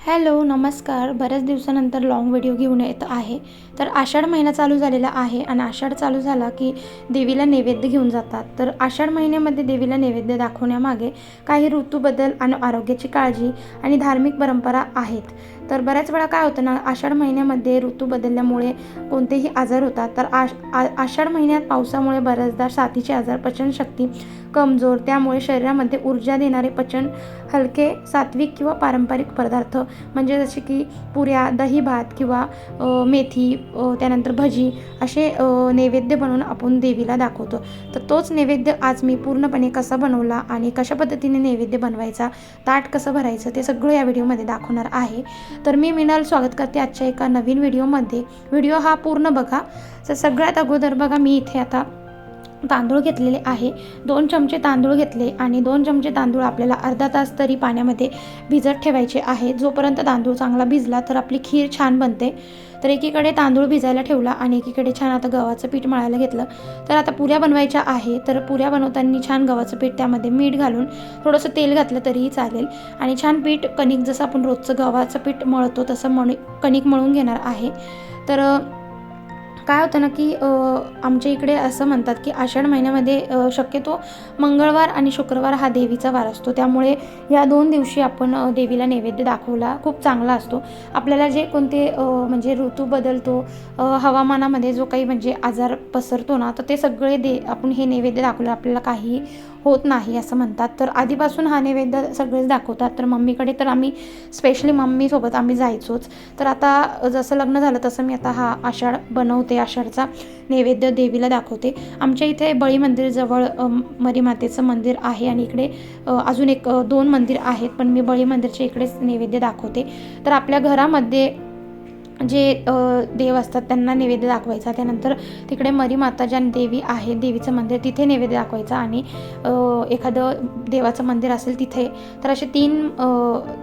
Hello, नमस्कार. बऱ्याच दिवसानंतर लाँग व्हिडिओ घेऊन येत आहे. तर आषाढ महिना चालू झालेला आहे आणि आषाढ चालू झाला की देवीला नैवेद्य घेऊन जातात. तर आषाढ महिन्यामध्ये देवीला नैवेद्य दाखवण्यामागे काही ऋतूबदल आणि आरोग्याची काळजी आणि धार्मिक परंपरा आहेत. तर बऱ्याच वेळा काय होतं ना, आषाढ महिन्यामध्ये ऋतू बदलल्यामुळे कोणतेही आजार होतात. तर आषाढ महिन्यात पावसामुळे बऱ्याचदा साथीचे आजार, पचनशक्ती कमजोर, त्यामुळे शरीरामध्ये ऊर्जा देणारे पचन हलके सात्विक किंवा पारंपरिक पदार्थ म्हणजे जसे की पुऱ्या, दही भात किंवा मेथी, त्यानंतर भजी असे नैवेद्य बनवून आपण देवीला दाखवतो. तर तोच नैवेद्य आज मी पूर्णपणे कसा बनवला आणि कशा पद्धतीने नैवेद्य बनवायचा, ताट कसं भरायचं ते सगळं या व्हिडिओमध्ये दाखवणार आहे. तर मी मिनल स्वागत करते आजच्या एका नवीन व्हिडिओमध्ये. व्हिडिओ हा पूर्ण बघा. तर सगळ्यात अगोदर बघा, मी इथे आता तांदूळ घेतलेले आहे. 2 चमचे तांदूळ घेतले आणि 2 चमचे तांदूळ आपल्याला अर्धा तास तरी पाण्यामध्ये भिजत ठेवायचे आहे. जोपर्यंत तांदूळ चांगला भिजला तर आपली खीर छान बनते. तर एकीकडे तांदूळ भिजायला ठेवला आणि एकीकडे छान आता गव्हाचं पीठ मळायला घेतलं. तर आता पुऱ्या बनवायच्या आहे. तर पुऱ्या बनवताना छान गव्हाचं पीठ, त्यामध्ये मीठ घालून थोडंसं तेल घातलं तरीही चालेल आणि छान पीठ कणिक जसं आपण रोजचं गव्हाचं पीठ मळतो तसं कणिक मळून घेणार आहे. तर काय होतं ना की आमच्या इकडे असं म्हणतात की आषाढ महिन्यामध्ये शक्यतो मंगळवार आणि शुक्रवार हा देवीचा वार असतो. त्यामुळे या 2 दिवशी आपण देवीला नैवेद्य दाखवला खूप चांगला असतो. आपल्याला जे कोणते म्हणजे ऋतू बदलतो, हवामानामध्ये जो काही म्हणजे आजार पसरतो ना, तर ते सगळे आपण हे नैवेद्य दाखवलं आपल्याला काही होत नाही असं म्हणतात. तर आधीपासून हा नैवेद्य सगळेच दाखवतात. तर मम्मीकडे तर आम्ही स्पेशली मम्मीसोबत आम्ही जायचोच. तर आता जसं लग्न झालं तसं मी आता हा आषाढ बनवते, आषाढचा नैवेद्य देवीला दाखवते. आमच्या इथे बळी मंदिरजवळ मरीमातेचं मंदिर आहे आणि इकडे अजून 2 मंदिर आहेत, पण मी बळी मंदिरच्या इकडेच नैवेद्य दाखवते. तर आपल्या घरामध्ये जे देव असतात त्यांना नैवेद्य दाखवायचा. त्यानंतर तिकडे मरीमाता ज्या देवी आहे, देवीचं मंदिर, तिथे नैवेद्य दाखवायचा आणि एखादं देवाचं मंदिर असेल तिथे. तर असे 3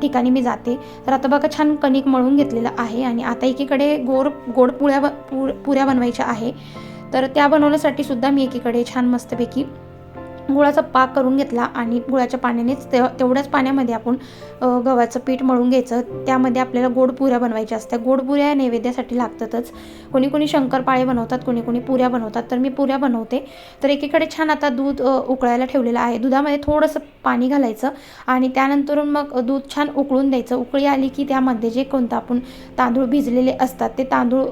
ठिकाणी मी जाते. तर आता बघा, छान कणिक मळून घेतलेलं आहे आणि आता एकीकडे गोड पुऱ्या बनवायच्या आहे. तर त्या बनवण्यासाठी सुद्धा मी एकीकडे छान मस्तपैकी गुळाचा पाक करून घेतला आणि गुळाच्या पाण्यानेच तेवढ्याच पाण्यामध्ये आपण गव्हाचं पीठ मळून घ्यायचं. त्यामध्ये आपल्याला गोड पुऱ्या बनवायच्या असतात. गोड पुऱ्या नैवेद्यासाठी लागतातच. कोणी शंकरपाळे बनवतात, कोणी पुऱ्या बनवतात. तर मी पुऱ्या बनवते. तर एकीकडे छान आता दूध उकळायला ठेवलेलं आहे. दुधामध्ये थोडंसं पाणी घालायचं आणि त्यानंतर मग दूध छान उकळून द्यायचं. उकळी आली की त्यामध्ये जे कोणतं आपण तांदूळ भिजलेले असतात ते तांदूळ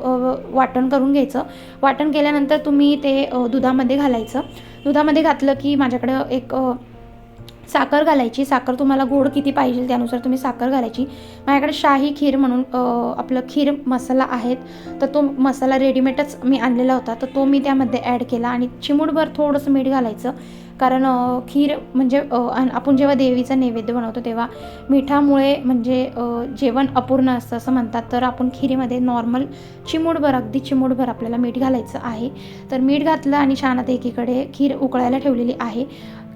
वाटण करून घ्यायचं. वाटण केल्यानंतर तुम्ही ते दुधामध्ये घालायचं. दुधामध्ये घातलं की माझ्याकडं एक साखर घालायची. साखर तुम्हाला गोड किती पाहिजे त्यानुसार तुम्ही साखर घालायची. माझ्याकडे शाही खीर म्हणून आपलं खीर मसाला आहेत, तर तो मसाला रेडीमेडच मी आणलेला होता. तर तो मी त्यामध्ये ॲड केला आणि चिमूटभर थोडंसं मीठ घालायचं. कारण खीर म्हणजे आपण जेव्हा देवीचा नैवेद्य बनवतो तेव्हा मिठामुळे म्हणजे जेवण अपूर्ण असतं असं म्हणतात. तर आपण खिरीमध्ये नॉर्मल चिमूटभर, अगदी चिमूटभर आपल्याला मीठ घालायचं आहे. तर मीठ घातलं आणि छान आता एकीकडे खीर उकळायला ठेवलेली आहे.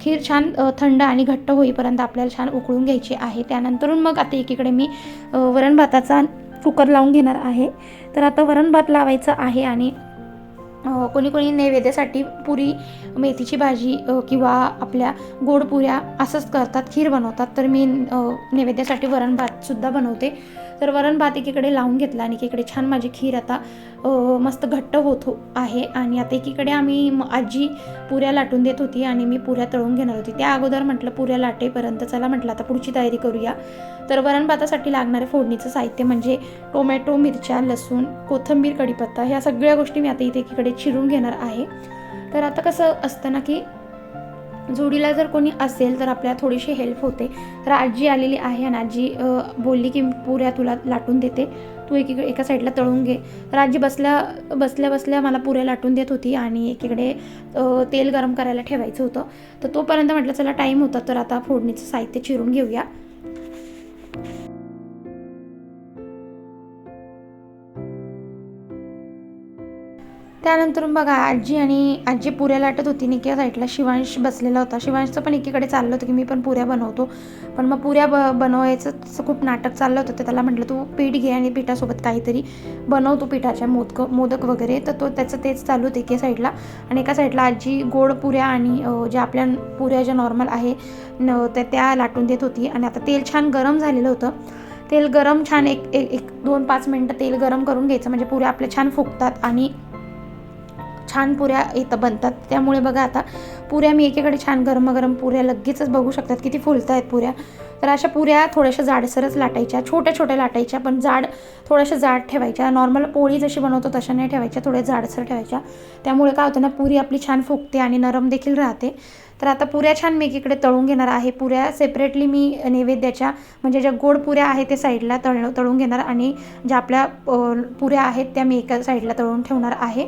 खीर छान थंड आणि घट्ट होईपर्यंत आपल्याला छान उकळून घ्यायची आहे. त्यानंतरून मग आता एकीकडे मी वरण भाताचा कुकर लावून घेणार आहे. तर आता वरण भात लावायचं आहे आणि कोणी नैवेद्यासाठी पुरी, मेथीची भाजी किंवा आपल्या गोड पुऱ्या असंच करतात, खीर बनवतात. तर मी नैवेद्यासाठी वरण भातसुद्धा बनवते. तर वरण भात एकीकडे लावून घेतला आणि एकीकडे छान माझी खीर आता मस्त घट्ट होत आहे. आणि आता एकीकडे आजी पुऱ्या लाटून देत होती आणि मी पुऱ्या तळून घेणार होती. त्या अगोदर म्हटलं पुऱ्या लाटेपर्यंत चला म्हटलं आता पुढची तयारी करूया. तर वरण भातासाठी लागणारे फोडणीचं साहित्य म्हणजे टोमॅटो, मिरच्या, लसूण, कोथिंबीर, कढीपत्ता, ह्या सगळ्या गोष्टी मी आता इथे एकीकडे चिरून घेणार आहे. तर आता कसं असतं ना की जोडीला जर कोणी असेल तर आपल्याला थोडीशी हेल्प होते. तर आजी आलेली आहे आणि आजी बोलली की पुऱ्या तुला लाटून देते, तू एका साईडला तळून घे. तर आजी बसल्या मला पुऱ्या लाटून देत होती आणि एकीकडे तेल गरम करायला ठेवायचं होतं. तर तोपर्यंत म्हटलं चला टाईम होता, तर आता फोडणीचं साहित्य चिरून घेऊया. त्यानंतर बघा, आजी पुऱ्या लाटत होती आणि एका साईडला शिवांश बसलेला होता. शिवांशचं पण एकीकडे चाललं होतं की मी पण पुऱ्या बनवतो. पण मग पुऱ्या बनवायचं तसं खूप नाटक चाललं होतं. तर त्याला म्हटलं तू पीठ घे आणि पिठासोबत काहीतरी बनव, तू पिठाच्या मोदक वगैरे. तर त्याचं तेच चालू होतं एका साईडला. आणि एका साईडला आजी गोड पुऱ्या आणि ज्या आपल्या पुऱ्या ज्या नॉर्मल आहे त्या लाटून देत होती. आणि आता तेल छान गरम झालेलं होतं. तेल गरम छान एक 2-5 मिनटं तेल गरम करून घ्यायचं, म्हणजे पुऱ्या आपल्या छान फुगतात आणि छान पुऱ्या इथं बनतात. त्यामुळे बघा आता पुऱ्या मी एकीकडे छान गरम पुऱ्या लगेचच बघू शकतात किती फुलत आहेत पुऱ्या. तर अशा पुऱ्या थोड्याशा जाडसरच लाटायच्या, छोट्या लाटायच्या, पण थोड्याशा जाड ठेवायच्या. नॉर्मल पोळी जशी बनवतो तशा नाही ठेवायच्या, थोड्या जाडसर ठेवायच्या. त्यामुळे काय होतं ना, पुरी आपली छान फुगते आणि नरम देखील राहते. तर आता पुऱ्या छान मी एकीकडे तळून घेणार आहे. पुऱ्या सेपरेटली मी नैवेद्याच्या म्हणजे ज्या गोड पुऱ्या आहेत ते साईडला तळून घेणार आणि ज्या आपल्या पुऱ्या आहेत त्या मी एका साईडला तळून ठेवणार आहे.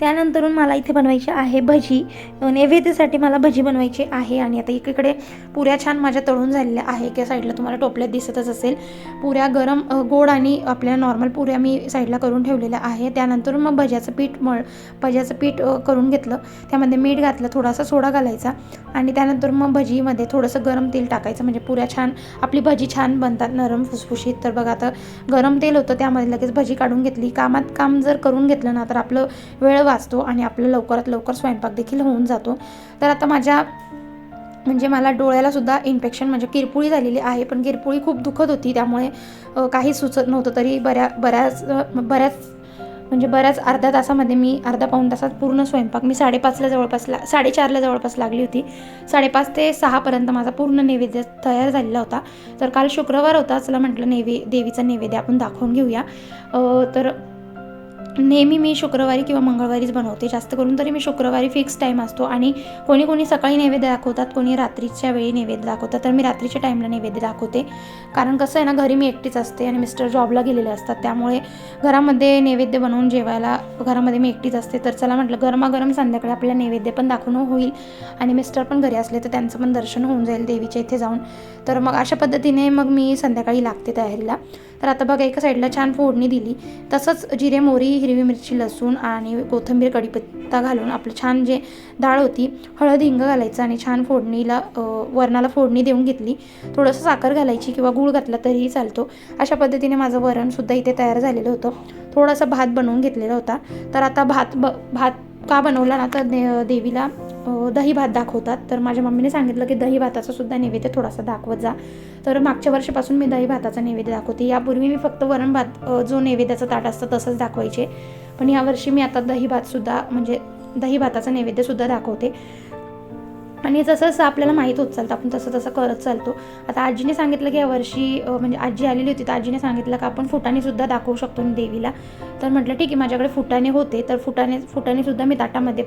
त्यानंतरून मला इथे बनवायची आहे भजी. नैवेद्यासाठी मला भजी बनवायची आहे. आणि आता एकीकडे पुऱ्या छान माझ्या तळून झालेल्या आहे. एका साईडला तुम्हाला टोपल्यात दिसतच असेल. पुऱ्या गरम गोड आणि आपल्या नॉर्मल पुऱ्या मी साईडला करून ठेवलेल्या आहे. त्यानंतर मग भज्याचं पीठ करून घेतलं. त्यामध्ये मीठ घातलं, थोडासा सोडा घालायचा आणि त्यानंतर मग भजीमध्ये थोडंसं गरम तेल टाकायचं, म्हणजे पुऱ्या छान आपली भजी छान बनतात, नरम फुसफुशीत. तर बघा आता गरम तेल होतं, त्यामध्ये लगेच भजी काढून घेतली. कामात काम जर करून घेतलं ना तर आपलं वेळ वाचतो आणि आपलं लवकरात लवकर स्वयंपाक देखील होऊन जातो. तर आता म्हणजे मला डोळ्याला सुद्धा इन्फेक्शन म्हणजे किरपुळी झालेली आहे, पण किरपुळी खूप दुखत होती, त्यामुळे काही सुचत नव्हतं. तरी बऱ्याच अर्ध्या तासामध्ये मी अर्धा-पाऊण तासात पूर्ण स्वयंपाक मी 4:30ला जवळपास लागली होती. 5:30 ते 6पर्यंत माझा पूर्ण नैवेद्य तयार झालेला होता. तर काल शुक्रवार होता, चला म्हटलं देवीचा नैवेद्य आपण दाखवून घेऊया. तर नेहमी मी शुक्रवारी किंवा मंगळवारीच बनवते, जास्त करून तरी मी शुक्रवारी फिक्स टाईम असतो. आणि कोणी सकाळी नैवेद्य दाखवतात, कोणी रात्रीच्या वेळी नैवेद्य दाखवतात. तर मी रात्रीच्या टाईमला नैवेद्य दाखवते, कारण कसं आहे ना, घरी मी एकटीच असते आणि मिस्टर जॉबला गेलेले असतात, त्यामुळे घरामध्ये नैवेद्य बनवून जेवायला घरामध्ये मी एकटीच असते. तर चला म्हटलं गरमागरम संध्याकाळी आपल्याला नैवेद्य पण दाखवणं होईल आणि मिस्टर पण घरी असले तर त्यांचं पण दर्शन होऊन जाईल देवीच्या इथे जाऊन. तर मग अशा पद्धतीने मग मी संध्याकाळी लागते तयारीला. तर आता बघा एका साईडला छान फोडणी दिली, तसंच जिरे, मोहरी, हिरवी मिरची, लसूण आणि कोथिंबीर, कढीपत्ता घालून आपलं छान जे डाळ होती, हळद, हिंग घालायचं आणि छान वरणाला फोडणी देऊन घेतली. थोडंसं साखर घालायची किंवा गूळ घातला तरीही चालतो. अशा पद्धतीने माझं वरणसुद्धा इथे तयार झालेलं होतं. थोडासा भात बनवून घेतलेला होता. तर आता भात का बनवला ना, तर देवीला दही भात दाखवतात. तर माझ्या मम्मीने सांगितलं की दही भाताचा सुद्धा नैवेद्य थोडासा दाखवत जा. तर मागच्या वर्षीपासून मी दही भाताचा नैवेद्य दाखवते. यापूर्वी मी फक्त वरण भात जो नैवेद्याचं ताट असतं तसंच दाखवायचे, पण यावर्षी मी आता दही भाताचा नैवेद्यसुद्धा दाखवते. आणि जसं आपल्याला माहीत होत चालतं आपण तसं करत चालतो. आता आजीने सांगितलं की यावर्षी म्हणजे आजी आलेली होती, तर आजीने सांगितलं की आपण फुटाणेसुद्धा दाखवू शकतो देवीला. तर म्हटलं ठीक आहे, माझ्याकडे फुटाणे होते, तर फुटाणेसुद्धा मी ताटामध्ये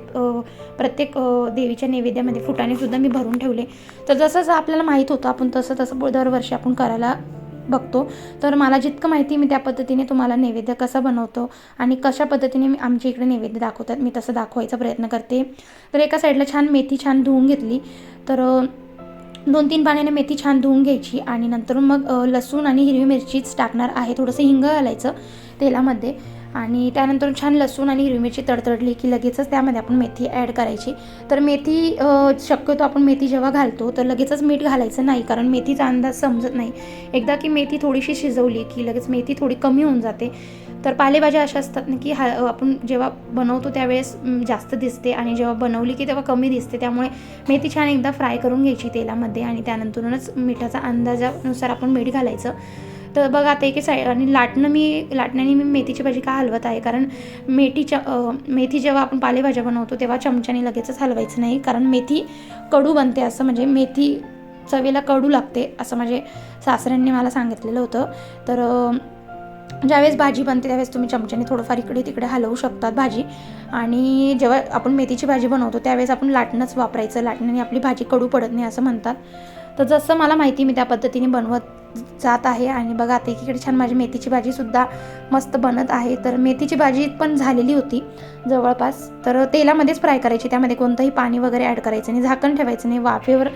प्रत्येक देवीच्या नैवेद्यामध्ये फुटाणेसुद्धा मी भरून ठेवले. तर जसं आपल्याला माहीत होतं आपण तसं दरवर्षी आपण करायला बघतो. तर मला जितकं माहिती मी त्या पद्धतीने तुम्हाला नैवेद्य कसा बनवतो आणि कशा पद्धतीने मी आमच्या इकडे नैवेद्य दाखवतात मी तसं दाखवायचा प्रयत्न करते. तर एका साईडला मेथी छान धुवून घेतली. तर 2-3 पाण्याने मेथी छान धुवून घ्यायची आणि नंतर मग लसूण आणि हिरवी मिरचीच टाकणार आहे. थोडंसं हिंग घालायचं तेलामध्ये आणि त्यानंतर छान लसूण आणि हिरवी मिरची तडतडली की लगेचच त्यामध्ये आपण मेथी ॲड करायची. तर मेथी शक्यतो आपण मेथी जेव्हा घालतो तर लगेचच मीठ घालायचं नाही, कारण मेथीचा अंदाज समजत नाही. एकदा की मेथी थोडीशी शिजवली की लगेच मेथी थोडी कमी होऊन जाते. तर पालेभाज्या अशा असतात ना की आपण जेव्हा बनवतो त्यावेळेस जास्त दिसते आणि जेव्हा बनवली की तेव्हा कमी दिसते. त्यामुळे मेथी छान एकदा फ्राय करून घ्यायची तेलामध्ये आणि त्यानंतरूनच मिठाचा अंदाजानुसार आपण मीठ घालायचं. तर बघा आता एक साईड आणि लाटण्याने मी मेथीची भाजी का हलवत आहे, कारण मेथी जेव्हा आपण पालेभाज्या बनवतो तेव्हा चमच्याने लगेचच हलवायचं नाही, कारण मेथी कडू बनते, असं म्हणजे मेथी चवीला कडू लागते असं माझे सासऱ्यांनी मला सांगितलेलं होतं. तर ज्यावेळेस भाजी बनते त्यावेळेस तुम्ही चमच्याने थोडंफार इकडे तिकडे हलवू शकतात भाजी. आणि जेव्हा आपण मेथीची भाजी बनवतो त्यावेळेस आपण लाटणंच वापरायचं, लाटण्याने आपली भाजी कडू पडत नाही असं म्हणतात. तर जसं मला माहिती मी त्या पद्धतीने बनवत जात आहे. आणि बघा आता एकीकडे छान माझी मेथीची भाजीसुद्धा मस्त बनत आहे. तर मेथीची भाजी पण झालेली होती जवळपास. तर तेलामध्येच फ्राय करायची, त्यामध्ये कोणतंही पाणी वगैरे ॲड करायचं नाही, झाकण ठेवायचं नाही, वाफेवर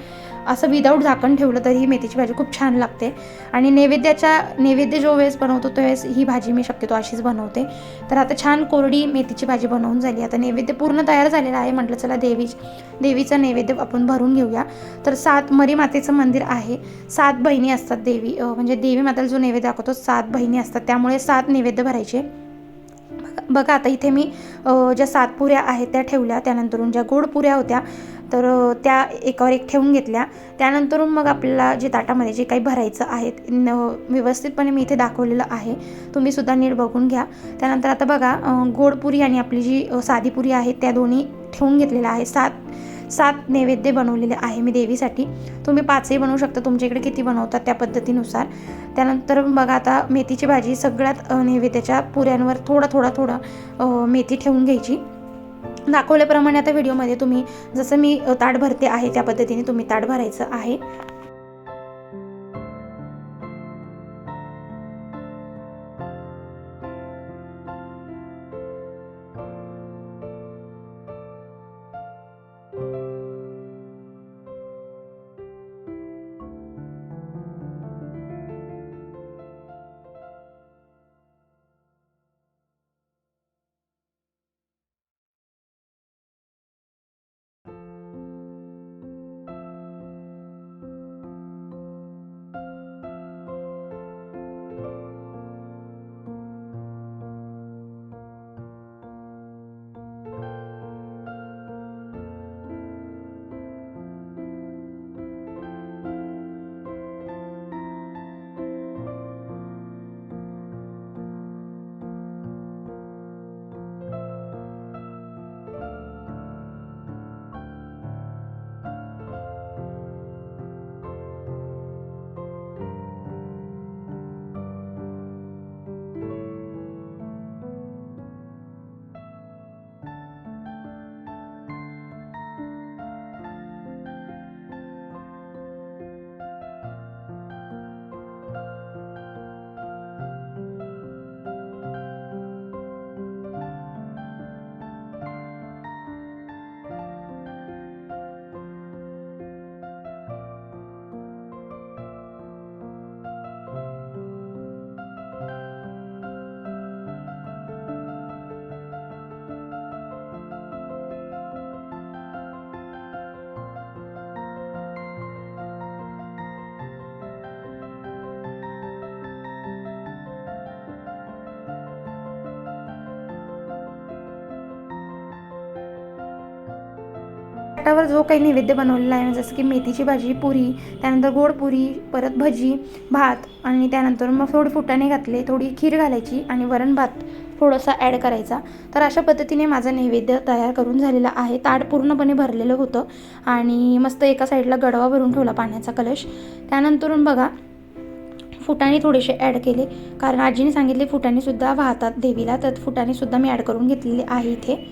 असं विदाऊट झाकण ठेवलं तरी ही मेथीची भाजी खूप छान लागते. आणि नैवेद्य जो वेळेस बनवतो त्यावेळेस ही भाजी मी शक्यतो अशीच बनवते. तर आता छान कोरडी मेथीची भाजी बनवून झाली. आता नैवेद्य पूर्ण तयार झालेला आहे. म्हटलं चला देवीचा नैवेद्य आपण भरून घेऊया. तर 7 मरी मातेचं मंदिर आहे, 7 बहिणी असतात म्हणजे देवी मातेला जो नैवेद्य दाखवतो 7 बहिणी असतात, त्यामुळे 7 नैवेद्य भरायचे. बघा आता इथे मी ज्या 7 पुऱ्या आहेत त्या ठेवल्या. त्यानंतरून ज्या गोड पुऱ्या होत्या तर त्या एकावर एक ठेवून घेतल्या. त्यानंतर मग आपल्याला जे ताटामध्ये जे काही भरायचं आहे व्यवस्थितपणे मी इथे दाखवलेलं आहे, तुम्हीसुद्धा नीट बघून घ्या. त्यानंतर आता बघा गोड पुरी आणि आपली जी साधी पुरी आहे त्या दोन्ही ठेवून घेतलेल्या आहे. 7 नैवेद्य बनवलेले आहे मी देवीसाठी. तुम्ही 5ही बनवू शकता, तुमच्याकडे किती बनवतात त्या पद्धतीनुसार. त्यानंतर बघा आता मेथीची भाजी सगळ्यात नैवेद्याच्या पुऱ्यांवर थोडं मेथी ठेवून घ्यायची. दाखवल्याप्रमाणे आता व्हिडिओमध्ये तुम्ही जसं मी ताट भरते आहे त्या पद्धतीने तुम्ही ताट भरायचं आहे. ताटावर जो काही नैवेद्य बनवलेला आहे जसं की मेथीची भाजी, पुरी, त्यानंतर गोड पुरी, परत भजी, भात आणि त्यानंतर मग थोडे फुटाणे घातले, थोडी खीर घालायची आणि वरण भात थोडासा ॲड करायचा. तर अशा पद्धतीने माझा नैवेद्य तयार करून झालेला आहे. ताट पूर्णपणे भरलेलं होतं आणि मस्त एका साईडला गडवा भरून ठेवला पाण्याचा कलश. त्यानंतरून बघा फुटाणे थोडेसे ॲड केले, कारण आजीने सांगितले फुटाणेसुद्धा वाहतात देवीला, तर फुटाणेसुद्धा मी ॲड करून घेतलेले आहे इथे.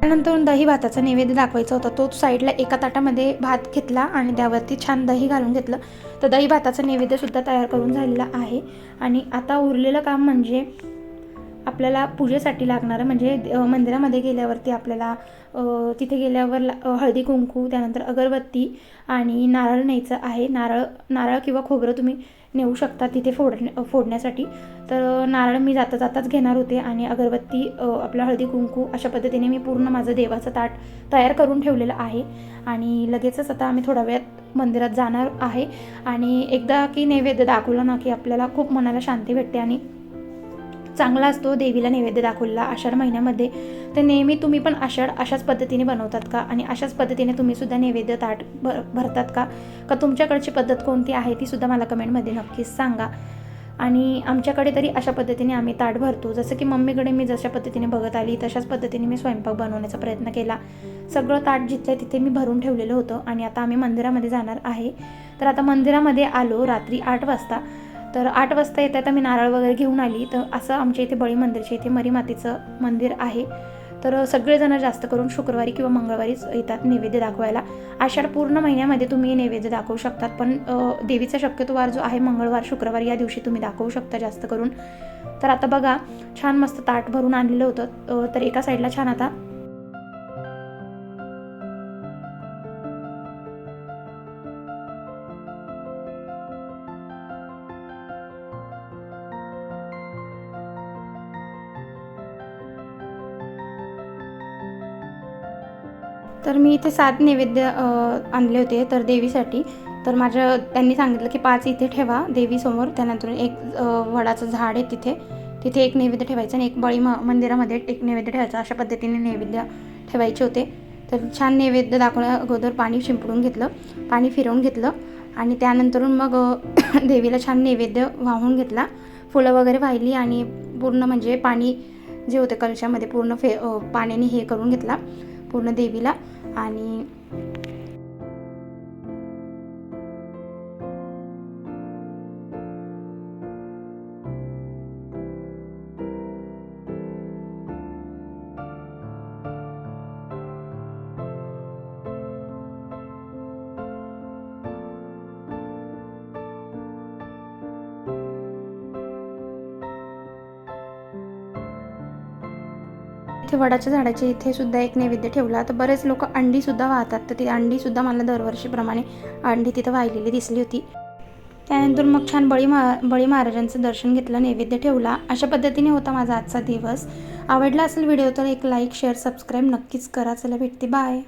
त्यानंतर दही भाताचा नैवेद्य दाखवायचा होता. तो साईडला एका ताटामध्ये भात घेतला आणि त्यावरती छान दही घालून घेतलं. तर दही भाताचा नैवेद्यसुद्धा तयार करून झालेला आहे. आणि आता उरलेलं काम म्हणजे आपल्याला पूजेसाठी लागणारं म्हणजे मंदिरामध्ये गेल्यावरती आपल्याला तिथे गेल्यावर हळदी कुंकू, त्यानंतर अगरबत्ती आणि नारळ न्यायचं आहे. नारळ किंवा खोबरं तुम्ही नेऊ शकता तिथे फोडण्यासाठी. तर नारळ मी जाताच घेणार होते आणि अगरबत्ती, आपलं हळदी कुंकू अशा पद्धतीने मी पूर्ण माझं देवाचं ताट तयार करून ठेवलेलं आहे. आणि लगेचच आता आम्ही थोड्या वेळात मंदिरात जाणार आहे. आणि एकदा की नैवेद्य दाखवलं ना की आपल्याला खूप मनाला शांती भेटते आणि चांगला असतो देवीला नैवेद्य दाखवलेला आषाढ महिन्यामध्ये. तर नेहमी तुम्ही पण आषाढ अशाच पद्धतीने बनवतात का आणि अशाच पद्धतीने तुम्हीसुद्धा नैवेद्य ताट भरतात का तुमच्याकडची पद्धत कोणती आहे ती सुद्धा मला कमेंटमध्ये नक्कीच सांगा. आणि आमच्याकडे तरी अशा पद्धतीने आम्ही ताट भरतो. जसं की मम्मीकडे मी जशा पद्धतीने बघत आली तशाच पद्धतीने मी स्वयंपाक बनवण्याचा प्रयत्न केला. सगळं ताट जिथल्या तिथे मी भरून ठेवलेलं होतं. आणि आता आम्ही मंदिरामध्ये जाणार आहे. तर आता मंदिरामध्ये आलो रात्री 8 वाजता. तर 8 वाजता येता मी नारळ वगैरे घेऊन आली. तर असं आमच्या इथे बळी मंदिरच्या इथे मरी मातेचं मंदिर आहे. तर सगळेजण जास्त करून शुक्रवारी किंवा मंगळवारीच येतात नैवेद्य दाखवायला. आषाढ पूर्ण महिन्यामध्ये तुम्ही नैवेद्य दाखवू शकतात, पण देवीचा शक्यतो वार जो आहे मंगळवार शुक्रवार या दिवशी तुम्ही दाखवू शकता जास्त करून. तर आता बघा छान मस्त ताट भरून आणलेलं होतं. तर एका साईडला छान आता तर मी इथे 7 नैवेद्य आणले होते तर देवीसाठी. तर त्यांनी सांगितलं की 5 इथे ठेवा देवीसमोर, त्यानंतर एक वडाचं झाड आहे तिथे एक नैवेद्य ठेवायचं आणि एक मंदिरामध्ये एक नैवेद्य ठेवायचं. अशा पद्धतीने नैवेद्य ठेवायचे होते. तर छान नैवेद्य दाखवण्या अगोदर पाणी शिंपडून घेतलं, पाणी फिरवून घेतलं आणि त्यानंतरून मग देवीला छान नैवेद्य वाहून घेतला. फुलं वगैरे वाहिली आणि पूर्ण म्हणजे पाणी जे होते कलशामध्ये पूर्ण पाण्याने हे करून घेतला पूर्ण देवीला. आणि इथे वडाच्या झाडाच्या इथे सुद्धा एक नैवेद्य ठेवला. तर बरेच लोक अंडीसुद्धा वाहतात, तर ती अंडीसुद्धा मला दरवर्षीप्रमाणे अंडी तिथं वाहिलेली दिसली होती. त्यानंतर मग छान बळी महाराजांचं दर्शन घेतलं, नैवेद्य ठेवला. अशा पद्धतीने होता माझा आजचा दिवस. आवडला असेल व्हिडिओ तर एक लाईक शेअर सबस्क्राईब नक्कीच करा. चला भेटते, बाय.